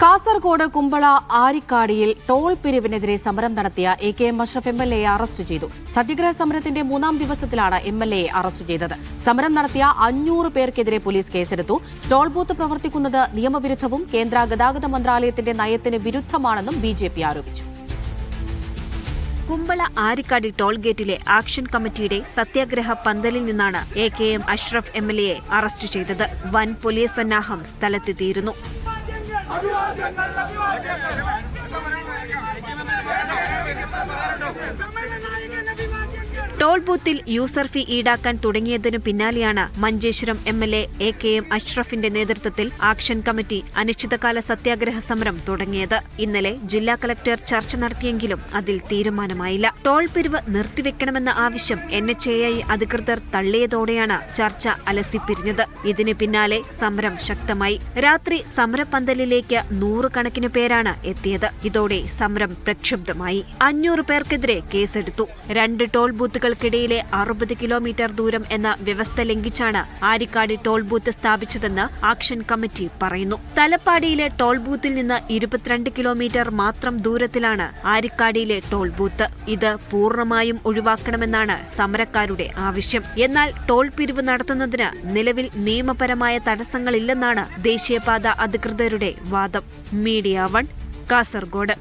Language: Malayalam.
കാസർഗോഡ് കുമ്പള ആരിക്കാടിയിൽ ടോൾ പിരിവിനെതിരെ സമരം നടത്തിയ എ.കെ.എം. അഷ്റഫ് എം.എൽ.എ അറസ്റ്റ് ചെയ്തു. സത്യഗ്രഹ സമരത്തിന്റെ 3ാം ദിവസത്തിലാണ് എം.എൽ.എയെ അറസ്റ്റ് ചെയ്തത്. സമരം നടത്തിയ 500 പേർക്കെതിരെ പോലീസ് കേസെടുത്തു. ടോൾ ബൂത്ത് പ്രവർത്തിക്കുന്നത് നിയമവിരുദ്ധവും കേന്ദ്ര ഗതാഗത മന്ത്രാലയത്തിന്റെ നയത്തിന് വിരുദ്ധമാണെന്നും ബി.ജെ.പി. ആരോപിച്ചു. കുമ്പള ആരിക്കാടി ടോൾ ഗേറ്റിലെ ആക്ഷൻ കമ്മിറ്റിയുടെ സത്യാഗ്രഹ പന്തലിൽ നിന്നാണ് എ.കെ.എം. അഷ്റഫ് എം.എൽ.എയെ അറസ്റ്റ് ചെയ്തത്. വൻ പോലീസ് സന്നാഹം സ്ഥലത്തെത്തിയിരുന്നു. ടോൾ ബൂത്തിൽ യൂസർ ഫീ ഈടാക്കാൻ തുടങ്ങിയതിനു പിന്നാലെയാണ് മഞ്ചേശ്വരം എം.എൽ.എ എ.കെ.എം. അഷ്റഫിന്റെ നേതൃത്വത്തിൽ ആക്ഷൻ കമ്മിറ്റി അനിശ്ചിതകാല സത്യാഗ്രഹ സമരം തുടങ്ങിയത്. ഇന്നലെ ജില്ലാ കളക്ടർ ചർച്ച നടത്തിയെങ്കിലും അതിൽ തീരുമാനമായില്ല. ടോൾ പിരിവ് നിർത്തിവെക്കണമെന്ന ആവശ്യം NHAI അധികൃതർ തള്ളിയതോടെയാണ് ചർച്ച അലസിപ്പിരിഞ്ഞത്. ഇതിന് പിന്നാലെ സമരം ശക്തമായി. രാത്രി സമരപന്തലിലേക്ക് 100 കണക്കിന് പേരാണ് എത്തിയത്. ഇതോടെ സമരം പ്രക്ഷുബ്ധമായി. 500 പേർക്കെതിരെ കേസെടുത്തു. 2 ടോൾ ബൂത്തുകൾക്കിടയിലെ 60 കിലോമീറ്റർ ദൂരം എന്ന വ്യവസ്ഥ ലംഘിച്ചാണ് ആരിക്കാടി ടോൾ ബൂത്ത് സ്ഥാപിച്ചതെന്ന് ആക്ഷൻ കമ്മിറ്റി പറയുന്നു. തലപ്പാടിയിലെ ടോൾ ബൂത്തിൽ നിന്ന് 22 കിലോമീറ്റർ മാത്രം ദൂരത്തിലാണ് ആരിക്കാടിയിലെ ടോൾ ബൂത്ത്. ഇത് പൂർണ്ണമായും ഒഴിവാക്കണമെന്നാണ് സമരക്കാരുടെ ആവശ്യം. എന്നാൽ ടോൾ പിരിവ് നടത്തുന്നതിന് നിലവിൽ നിയമപരമായ തടസ്സങ്ങളില്ലെന്നാണ് ദേശീയപാത അധികൃതരുടെ വാദം. മീഡിയ 1 കാസർഗോഡ്.